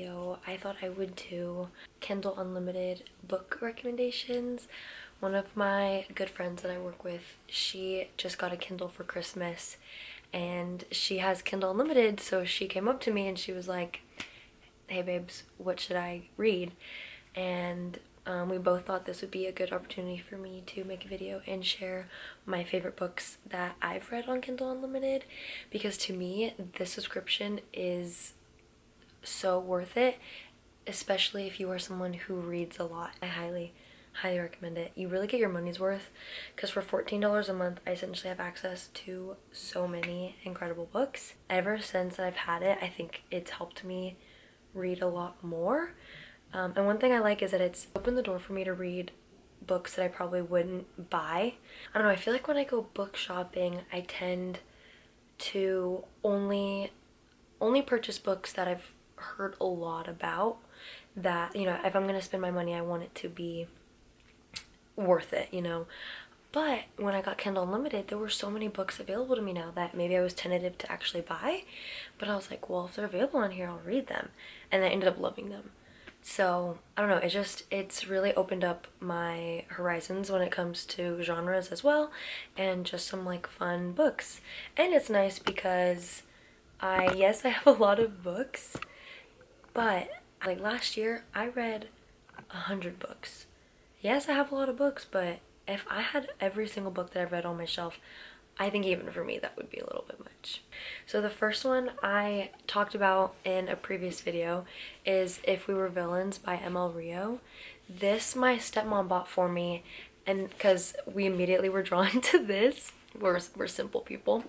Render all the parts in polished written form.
video, I thought I would do Kindle Unlimited book recommendations. One of my good friends that I work with, she just got a Kindle for Christmas and she has Kindle Unlimited, so she came up to me and she was like, hey babes, what should I read? And we both thought this would be a good opportunity for me to make a video and share my favorite books that I've read on Kindle Unlimited, because to me this subscription is so worth it, especially if you are someone who reads a lot. I highly recommend it. You really get your money's worth, because for $14 a month I essentially have access to so many incredible books. Ever since I've had it, I think it's helped me read a lot more. And one thing I like is that it's opened the door for me to read books that I probably wouldn't buy. I don't know, I feel like when I go book shopping, I tend to only purchase books that I've heard a lot about, that, you know, if I'm gonna spend my money, I want it to be worth it, you know. But when I got Kindle Unlimited, there were so many books available to me now that maybe I was tentative to actually buy, but I was like, well, if they're available on here, I'll read them. And I ended up loving them. So I don't know, it's really opened up my horizons when it comes to genres as well, and just some like fun books. And it's nice because yes, I have a lot of books, but like last year I read 100 books. Yes, I have a lot of books, but if I had every single book that I've read on my shelf, I think even for me that would be a little bit much. So the first one I talked about in a previous video is If We Were Villains by ML Rio. This my stepmom bought for me, and because we immediately were drawn to this. We're simple people.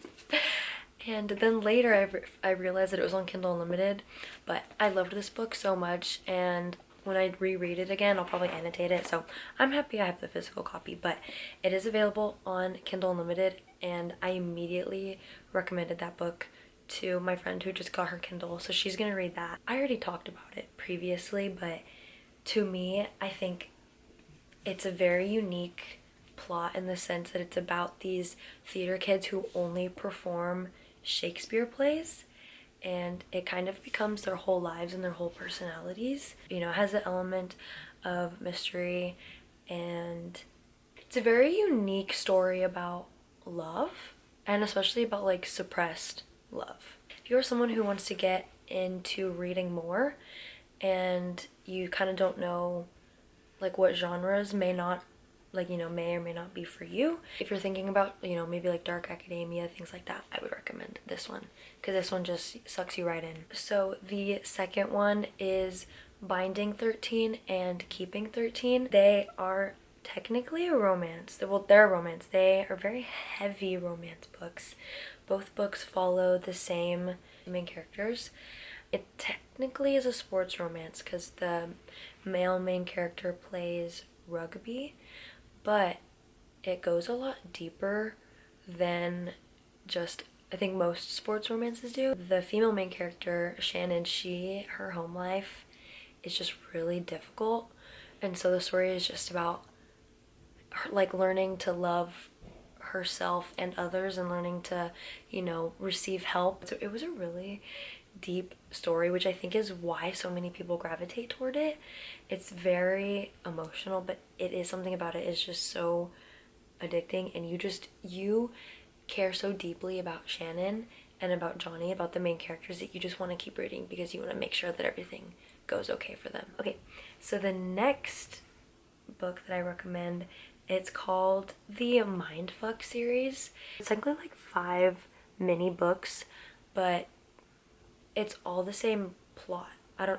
And then later I realized that it was on Kindle Unlimited, but I loved this book so much, and when I reread it again, I'll probably annotate it. So I'm happy I have the physical copy, but it is available on Kindle Unlimited, and I immediately recommended that book to my friend who just got her Kindle, so she's gonna read that. I already talked about it previously, but to me, I think it's a very unique plot in the sense that it's about these theater kids who only perform Shakespeare plays, and it kind of becomes their whole lives and their whole personalities. You know, it has an element of mystery, and it's a very unique story about love, and especially about like suppressed love. If you're someone who wants to get into reading more and you kind of don't know like what genres may not, like, you know, may or may not be for you, if you're thinking about, you know, maybe like dark academia, things like that, I would recommend this one, because this one just sucks you right in. So the second one is Binding 13 and Keeping 13. They are technically a romance. Well, they're a romance. They are very heavy romance books. Both books follow the same main characters. It technically is a sports romance because the male main character plays rugby, but it goes a lot deeper than just, I think, most sports romances do. The female main character, Shannon, her home life is just really difficult, and so the story is just about her, like, learning to love herself and others and learning to, you know, receive help. So it was a really deep story, which I think is why so many people gravitate toward it. It's very emotional, but it is something about it is just so addicting, and you care so deeply about Shannon and about Johnny, about the main characters, that you just want to keep reading because you want to make sure that everything goes okay for them. Okay, so the next book that I recommend, it's called the Mindf series. It's technically like 5 mini books, but it's all the same plot.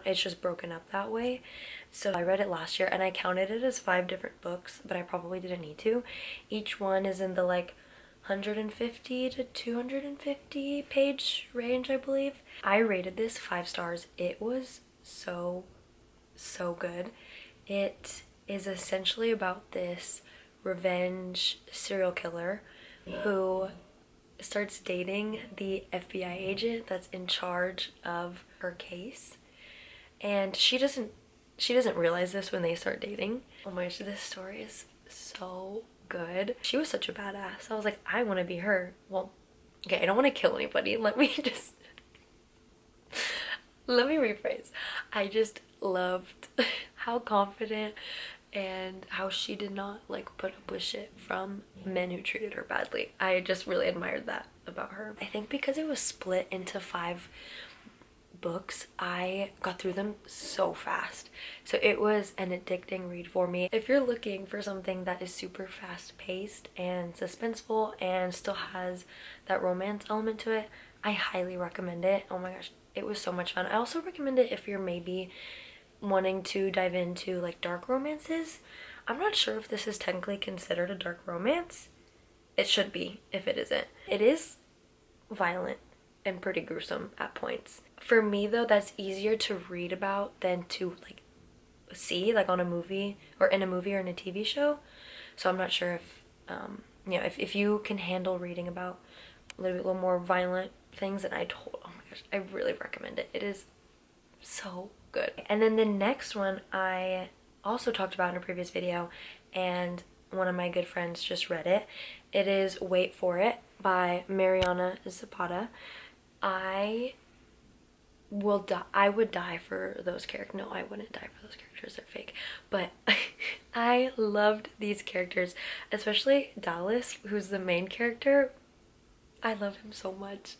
It's just broken up that way. So I read it last year and I counted it as 5 different books, but I probably didn't need to. Each one is in the like 150 to 250 page range, I believe. I rated this 5 stars. It was so good. It is essentially about this revenge serial killer who starts dating the FBI agent that's in charge of her case, and she doesn't realize this when they start dating. Oh my gosh, this story is so good. She was such a badass. I was like, I want to be her. Well, okay, I don't want to kill anybody. Let me just let me rephrase. I just loved how confident and how she did not like put up with shit from men who treated her badly. I just really admired that about her. I think because it was split into 5 books, I got through them so fast. So it was an addicting read for me. If you're looking for something that is super fast paced and suspenseful and still has that romance element to it, I highly recommend it. Oh my gosh, it was so much fun. I also recommend it if you're maybe wanting to dive into like dark romances. I'm not sure if this is technically considered a dark romance. It should be if it isn't. It is violent and pretty gruesome at points. For me though, that's easier to read about than to like see like on a movie or in a movie or in a TV show. So I'm not sure if you know, if you can handle reading about a little more violent things, then oh my gosh, I really recommend it. It is so good. And then the next one I also talked about in a previous video, and one of my good friends just read it. It is Wait For It by Mariana Zapata. I would die for those characters. No, I wouldn't die for those characters. They're fake. But I loved these characters, especially Dallas, who's the main character. I love him so much.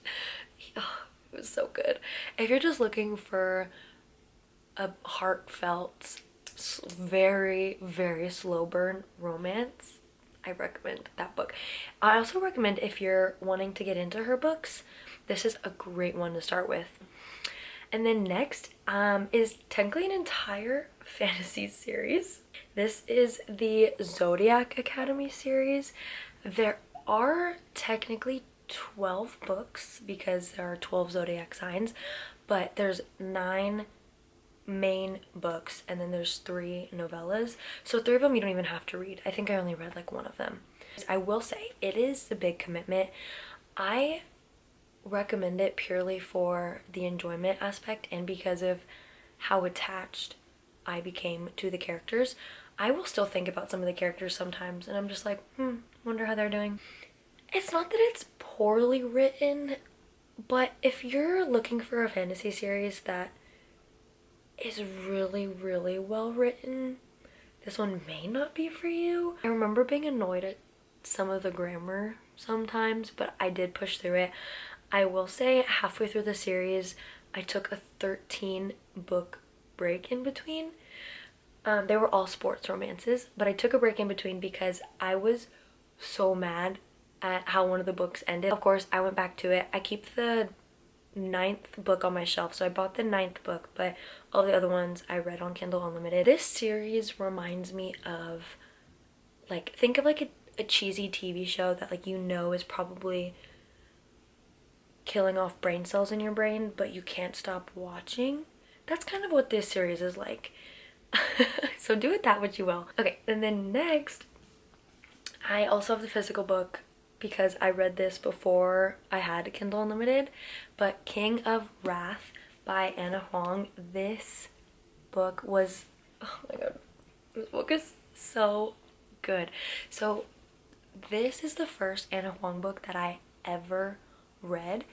It was so good. If you're just looking for a heartfelt, very, very slow burn romance, I recommend that book. I also recommend if you're wanting to get into her books, this is a great one to start with. And then next is technically an entire fantasy series. This is the Zodiac Academy series. There are technically 12 books because there are 12 zodiac signs, but there's 9 main books and then there's 3 novellas. So 3 of them you don't even have to read. I think I only read like 1 of them. I will say it is a big commitment. I recommend it purely for the enjoyment aspect and because of how attached I became to the characters. I will still think about some of the characters sometimes and I'm just like, wonder how they're doing. It's not that it's poorly written, but if you're looking for a fantasy series that is really, really well written, this one may not be for you. I remember being annoyed at some of the grammar sometimes, but I did push through it. I will say halfway through the series, I took a 13 book break in between. They were all sports romances, but I took a break in between because I was so mad at how one of the books ended. Of course, I went back to it. I keep the 9th book on my shelf, so I bought the 9th book, but all the other ones I read on Kindle Unlimited. This series reminds me of, like, think of like a cheesy TV show that like you know is probably killing off brain cells in your brain, but you can't stop watching. That's kind of what this series is like. So do with that what you will. Okay, and then next, I also have the physical book because I read this before I had Kindle Unlimited, but King of Wrath by Anna Huang. This book was, oh my god, this book is so good. So this is the first Anna Huang book that I ever read,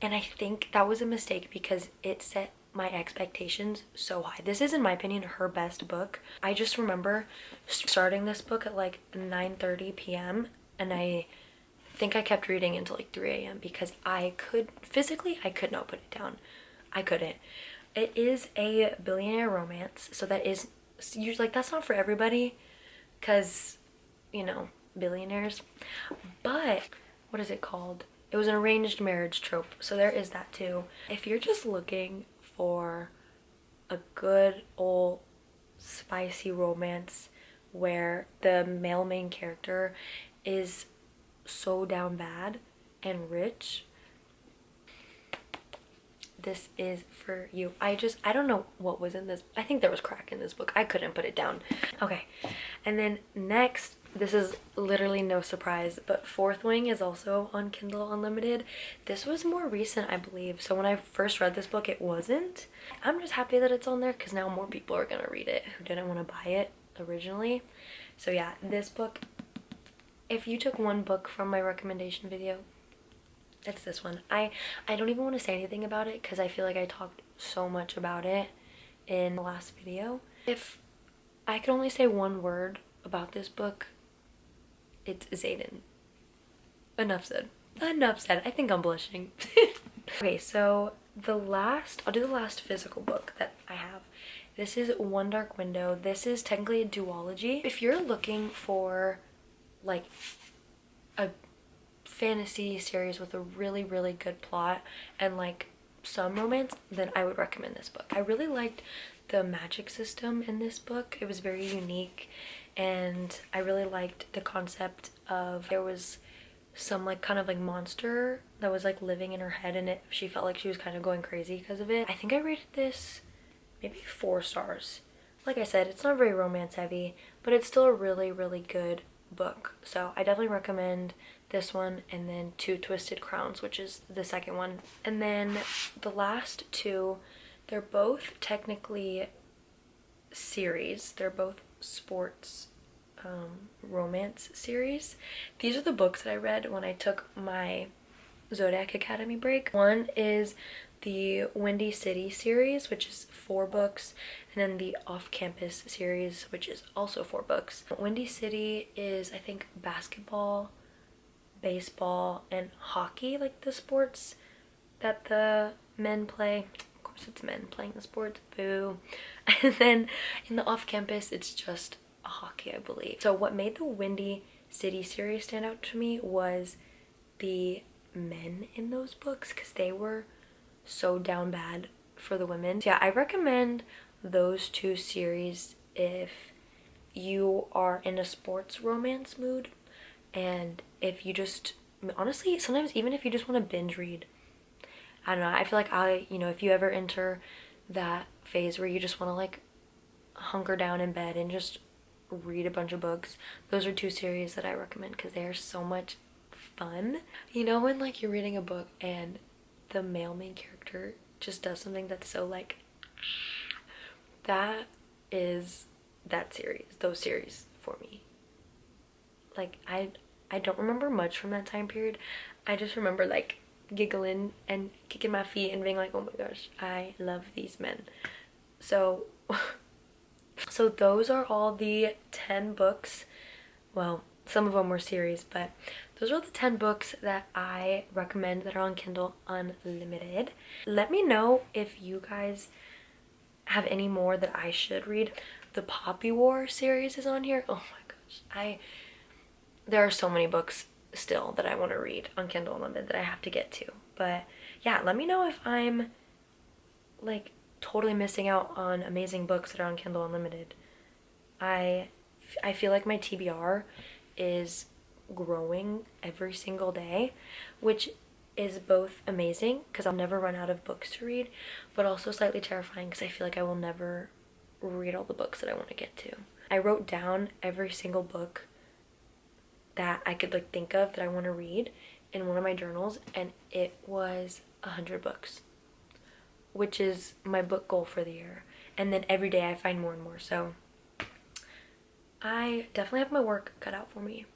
and I think that was a mistake because it set my expectations so high. This is, in my opinion, her best book. I just remember starting this book at like 9:30 p.m. and I think I kept reading until like 3 a.m. because I could not put it down. I couldn't. It is a billionaire romance, so that is usually like, that's not for everybody because, you know, billionaires. But what is it called? It was an arranged marriage trope, so there is that too. If you're just looking for a good old spicy romance where the male main character is so down bad and rich, this is for you. I don't know what was in this. I think there was crack in this book. I couldn't put it down. Okay, and then next, this is literally no surprise, but Fourth Wing is also on Kindle Unlimited. This was more recent, I believe, so when I first read this book, it wasn't. I'm just happy that it's on there because now more people are gonna read it who didn't want to buy it originally. So yeah, this book, if you took one book from my recommendation video, it's this one. I don't even want to say anything about it because I feel like I talked so much about it in the last video. If I could only say one word about this book, it's Zayden. Enough said. Enough said. I think I'm blushing. Okay, so I'll do the last physical book that I have. This is One Dark Window. This is technically a duology. If you're looking for like a fantasy series with a really, really good plot and like some romance, then I would recommend this book. I really liked the magic system in this book. It was very unique, and I really liked the concept of there was some like kind of like monster that was like living in her head, and she felt like she was kind of going crazy because of it. I think I rated this maybe 4 stars. Like I said, it's not very romance heavy, but it's still a really, really good book. So I definitely recommend this one, and then Two Twisted Crowns, which is the second one. And then the last two, they're both technically series. They're both sports romance series. These are the books that I read when I took my Zodiac Academy break. One is the Windy City series, which is 4 books, and then the Off-Campus series, which is also 4 books. Windy City is, I think, basketball, baseball, and hockey, like the sports that the men play. Of course it's men playing the sports, boo. And then in the Off-Campus, it's just a hockey, I believe. So what made the Windy City series stand out to me was the men in those books, because they were so down bad for the women. So yeah, I recommend those 2 series if you are in a sports romance mood, and if you just, honestly, sometimes even if you just want to binge read. I don't know, I feel like if you ever enter that phase where you just want to like hunker down in bed and just read a bunch of books, those are 2 series that I recommend because they are so much fun. You know when like you're reading a book and the male main character just does something that's so like, that is that series, those series for me. Like I don't remember much from that time period. I just remember like giggling and kicking my feet and being like, oh my gosh, I love these men. So so those are all the 10 books. Well, some of them were series, but those are the 10 books that I recommend that are on Kindle Unlimited. Let me know if you guys have any more that I should read. The Poppy War series is on here. Oh my gosh. There are so many books still that I want to read on Kindle Unlimited that I have to get to. But yeah, let me know if I'm like totally missing out on amazing books that are on Kindle Unlimited. I feel like my TBR is growing every single day, which is both amazing because I'll never run out of books to read, but also slightly terrifying because I feel like I will never read all the books that I want to get to. I wrote down every single book that I could like think of that I want to read in one of my journals, and it was 100 books, which is my book goal for the year. And then every day I find more and more, so I definitely have my work cut out for me.